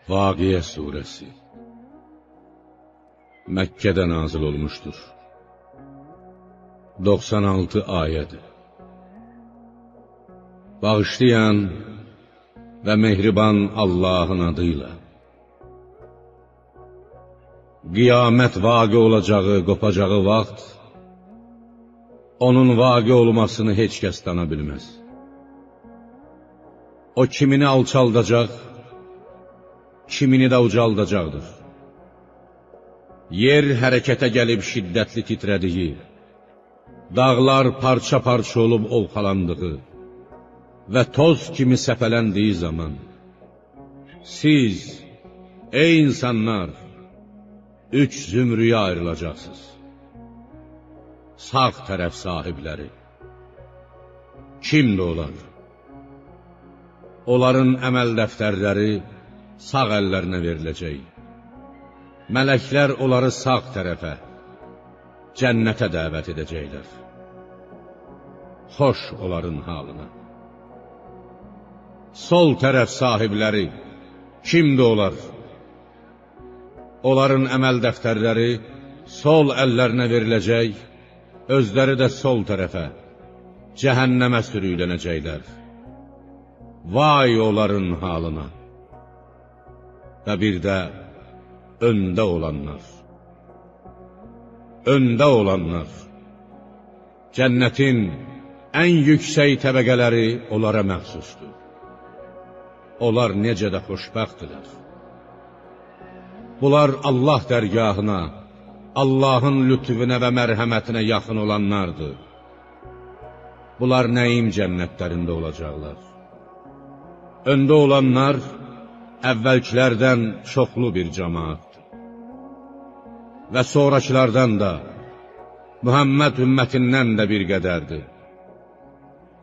Vaqiə suresi Məkkədə nazil olmuşdur. 96 ayədir. Bağışlayan və mehriban Allahın adıyla. Qiyamət vaqe olacağı, qopacağı vaxt, onun vaqe olmasını heç kəs dana bilməz. O kimini alçaldacaq, kimini də ucaldacaqdır. Yer hərəkətə gəlib şiddətli titrədiyi, dağlar parça-parça olub ovxalandığı və toz kimi səpələndiyi zaman, siz, ey insanlar, 3 zümrüyə ayrılacaqsınız. Sağ tərəf sahibləri. Kimdir onlar? Onların əməl dəftərləri sağ əllərinə veriləcək. Mələklər onları sağ tərəfə, cənnətə dəvət edəcəklər. Xoş onların halına. Sol tərəf sahibləri, kimdir onlar? Onların əməl dəftərləri sol əllərinə veriləcək, özləri də sol tərəfə, cəhənnəmə sürüklənəcəklər. Vay onların halına. Və bir də öndə olanlar. Öndə olanlar. Cənnətin ən yüksək təbəqələri onlara məxsusdur. Onlar necə də xoşbəxtdirlər. Bunlar Allah dərgahına, Allahın lütfüvünə və mərhəmətinə yaxın olanlardır. Bunlar nəim cənnətlərində olacaqlar. Öndə olanlar əvvəlkilərdən çoxlu bir cəmaatdır. Və sonrakılardan da, Muhammed ümmətindən də bir qədərdir.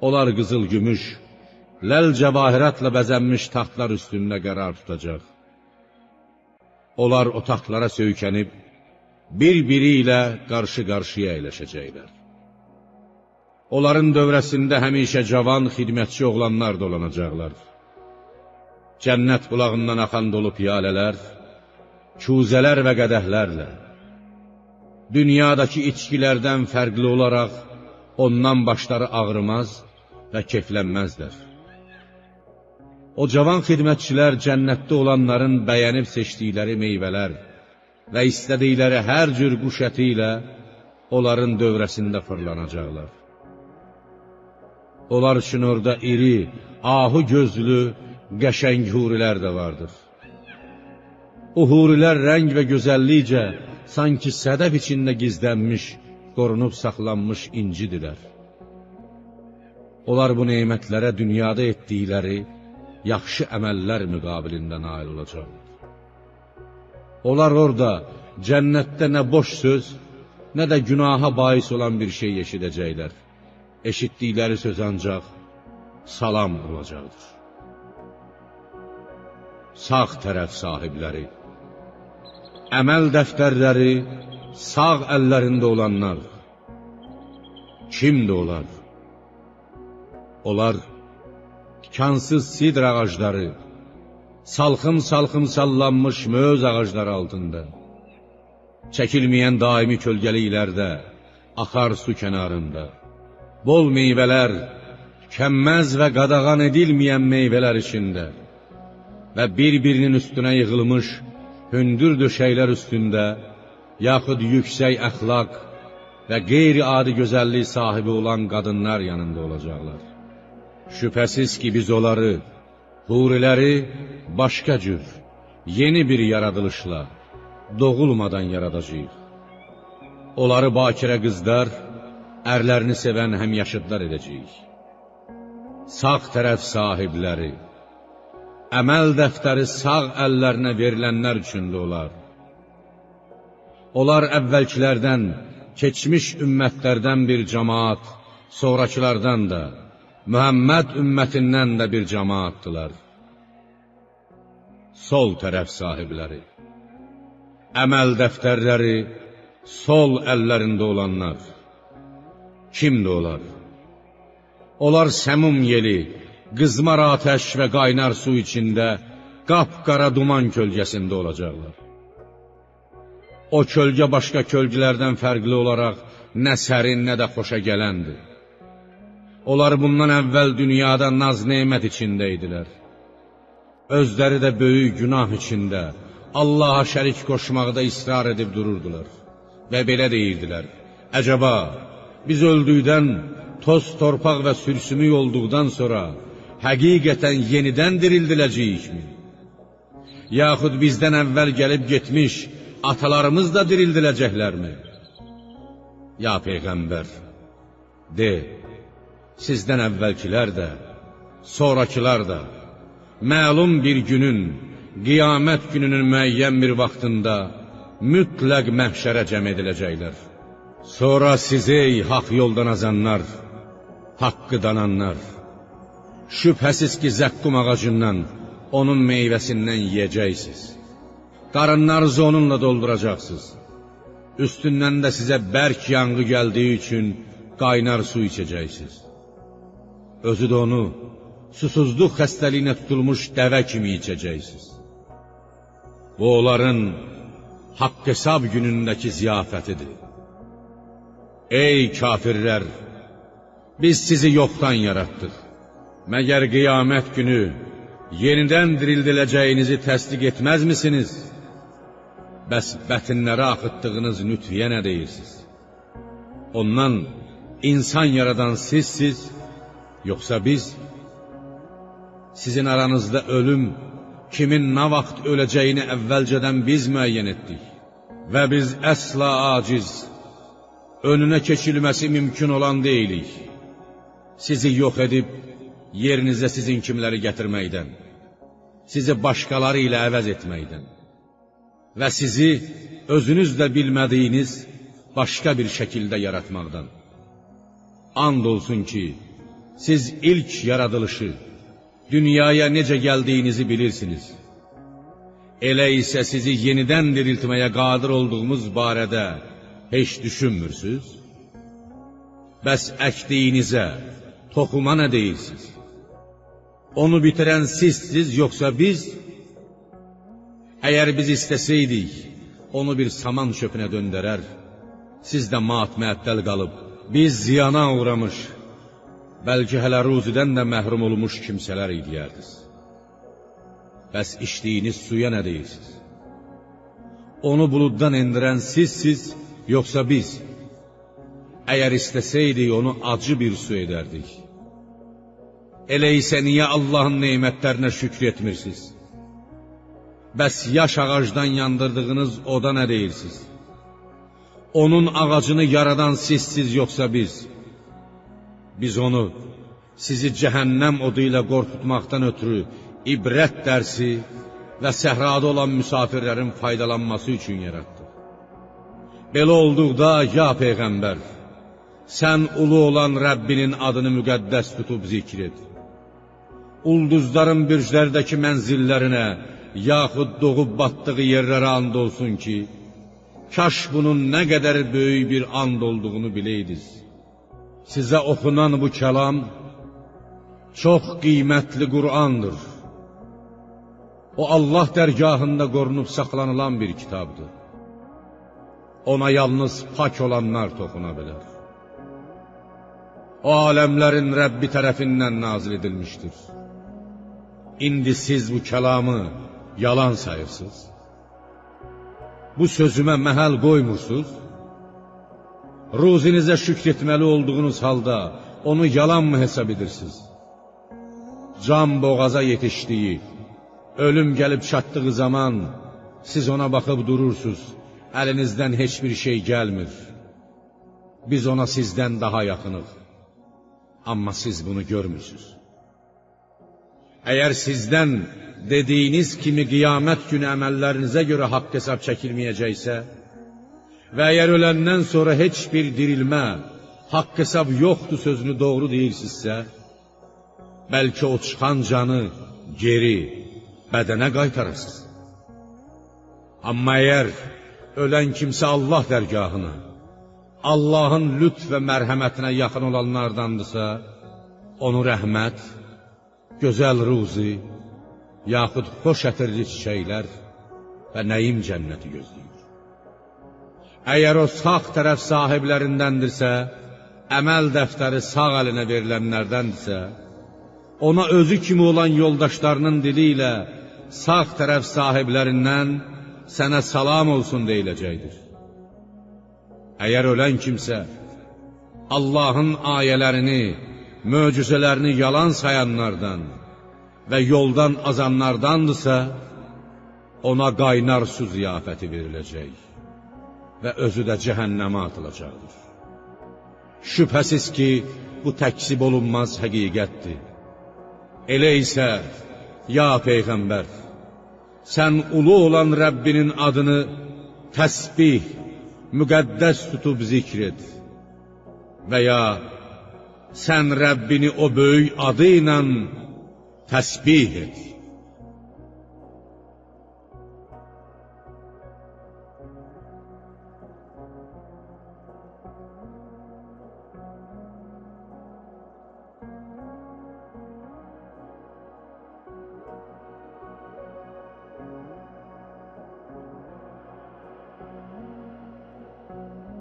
Onlar qızıl gümüş, ləl cəvahiratla bəzənmiş taxtlar üstündə qərar tutacaq. Onlar o taxtlara söykənib, bir-biri ilə qarşı-qarşıya əyləşəcəklər. Onların dövrəsində həmişə cavan, xidmətçi oğlanlar dolanacaqlar. Cənnət bulağından axan dolu piyalələr, küzələr və qədəhlərlə, dünyadakı içkilərdən fərqli olaraq, ondan başları ağrımaz və keyflənməzlər. O cavan xidmətçilər cənnətdə olanların bəyənib seçdikləri meyvələr və istədikləri hər cür quş əti ilə onların dövrəsində fırlanacaqlar. Onlar üçün orada iri, ahu gözlü, qəşəng hurilər də vardır. O hurilər rəng və gözəllikcə sanki sədəf içində gizlənmiş, qorunub saxlanmış incidirlər. Onlar bu nemətlərə dünyada etdikləri yaxşı əməllər müqabilində nail olacaqlar. Onlar orada cənnətdə nə boş söz, nə də günaha bais olan bir şey eşidəcəklər. Eşitdikləri söz ancaq salam olacaqdır. Sağ tərəf sahibləri, əməl dəftərləri sağ əllərində olanlar. Kimdir onlar? Onlar tikansız sidr ağacları, salxım-salxım sallanmış möz ağacları altında, çəkilməyən daimi kölgəliklərdə, axar su kənarında, bol meyvələr, tükənməz və qadağan edilməyən meyvələr içində və bir-birinin üstünə yığılmış hündür döşəklər üstündə, yaxud yüksək əxlaq və qeyri-adi gözəllik sahibi olan qadınlar yanında olacaqlar. Şübhəsiz ki, biz onları, huriləri başqa cür, yeni bir yaradılışla, doğulmadan yaradacağıq. Onları bakirə qızlar, ərlərini sevən həmyaşıdlar edəcəyik. Sağ tərəf sahibləri, əməl dəftəri sağ əllərinə verilənlər üçündür olar. Onlar əvvəlkilərdən, keçmiş ümmətlərdən bir cəmaat, sonrakılardan da, Muhammed ümmətindən də bir cəmaatdılar. Sol tərəf sahibləri, əməl dəftərləri sol əllərində olanlar. Kimdir onlar? Onlar səmum yeli, qızmar atəş və qaynar su içində qapqara duman kölgəsində olacaqlar. O kölgə başqa kölgələrdən fərqli olaraq nə sərin, nə də xoşa gələndir. Onlar bundan əvvəl dünyada naz-nemət içində idilər. Özləri də böyük günah içində, Allaha şərik qoşmaqda israr edib dururdular. Və belə deyirdilər: əcəba, biz öldükdən, toz, torpaq və sülsümük olduqdan sonra həqiqətən yenidən dirildiləcəyikmi? Yaxud bizdən əvvəl gəlib getmiş atalarımız da dirildiləcəklərmi? Ya Peyğəmbər, de, sizdən əvvəlkilər də, sonrakılar da, məlum bir günün, qiyamət gününün müəyyən bir vaxtında mütləq məhşərə cəm ediləcəklər. Sonra siz ey haqq yoldan azanlar, haqqı dananlar, şübhəsiz ki zəqqum ağacından, onun meyvəsindən yiyəcəksiniz. Qarınlarınızı onunla dolduracaqsınız. Üstündən də sizə bərk yanğı gəldiyi üçün qaynar su içəcəksiniz. Özü də onu susuzluq xəstəliyinə tutulmuş dəvə kimi içəcəksiniz. Bu onların haqq hesab günündəki ziyafətidir. Ey kafirlər! Biz sizi yoxdan yaratdıq. Məgər qiyamət günü yenidən dirildiləcəyinizi təsdiq etməzmisiniz? Bəs bətinlərə axıtdığınız nütfiyə nə deyirsiniz? Ondan insan yaradan sizsiz, yoxsa biz? Sizin aranızda ölüm, kimin nə vaxt öləcəyini əvvəlcədən biz müəyyən etdik. Və biz əsla aciz, önünə keçilməsi mümkün olan deyilik. Sizi yox edib, yerinizə sizin kimləri gətirməkdən, sizi başqaları ilə əvəz etməkdən və sizi özünüz də bilmədiyiniz başqa bir şəkildə yaratmaqdan. And olsun ki, siz ilk yaradılışı, dünyaya necə gəldiyinizi bilirsiniz. Elə isə sizi yenidən diriltməyə qadir olduğumuz barədə heç düşünmürsünüz? Bəs əkdiyinizə, toxuma nə deyirsiniz? Onu bitirən sizsiz, yoxsa biz? Əgər biz istəsəydik, onu bir saman çöpünə döndərər, siz də mat-məəttəl qalıb, biz ziyana uğramış, bəlkə hələ ruzidən də məhrum olmuş kimsələr idiyərdiniz. Bəs içdiyiniz suya nə deyirsiniz? Onu buluddan endirən sizsiz, yoxsa biz? Əgər istəsəydik, onu acı bir su edərdik. Elə isə niyə Allahın neymətlərinə şükr etmirsiniz? Bəs yaş ağacdan yandırdığınız oda nə deyirsiniz? Onun ağacını yaradan sizsiz, yoxsa biz? Biz onu sizi cəhənnəm odu ilə qorxutmaqdan ötürü ibrət dərsi və səhrada olan müsafirlərin faydalanması üçün yaratdıq. Belə olduqda, ya Peyğəmbər, sən ulu olan Rəbbinin adını müqəddəs tutub zikr et. Ulduzların bürclərdəki mənzillərinə, yaxud doğub batdığı yerlərə and olsun ki, kaş bunun nə qədər böyük bir and olduğunu biləydiniz. Sizə oxunan bu kəlam çox qiymətli Qur'andır. O Allah dərgahında qorunub saxlanılan bir kitabdır. Ona yalnız pak olanlar toxuna bilər. O aləmlərin Rəbbi tərəfindən nazil edilmişdir. İndi siz bu kəlamı yalan sayırsınız. Bu sözümə məhəl qoymursunuz. Ruzinizə şükr etməli olduğunuz halda onu yalan mı hesab edirsiniz? Can boğaza yetişdiyi, ölüm gəlib çatdığı zaman siz ona baxıb durursunuz, əlinizdən heç bir şey gəlmir. Biz ona sizdən daha yaxınıq, amma siz bunu görmürsünüz. Əgər sizdən dediyiniz kimi qiyamət günü əməllərinizə görə haqq hesab çəkilməyəcəksə və əgər öləndən sonra heç bir dirilmə, haqq hesab yoxdur sözünü doğru deyirsinizsə, bəlkə o çıxan canı geri bədənə qaytarırsınız. Amma əgər ölən kimsə Allah dərgahına, Allahın lütf və mərhəmətinə yaxın olanlardandırsa, onu rəhmət, gözəl ruzi, yaxud xoş ətirli çiçəklər və nəyim cənnəti gözləyir. Əgər o sağ tərəf sahiblərindəndirsə, əməl dəftəri sağ əlinə verilənlərdəndirsə, ona özü kimi olan yoldaşlarının dili ilə sağ tərəf sahiblərindən sənə salam olsun deyiləcəkdir. Əgər ölən kimsə, Allahın ayələrini, möcüzələrini yalan sayanlardan və yoldan azanlardandırsa, ona qaynar su ziyafəti veriləcək və özü də cəhənnəmə atılacaqdır. Şübhəsiz ki, bu təkzib olunmaz həqiqətdir. Elə isə, ya Peyğəmbər, sən ulu olan Rəbbinin adını təsbih, müqəddəs tutub zikr et və ya sən Rəbbini o böyük adı ilə təsbih et.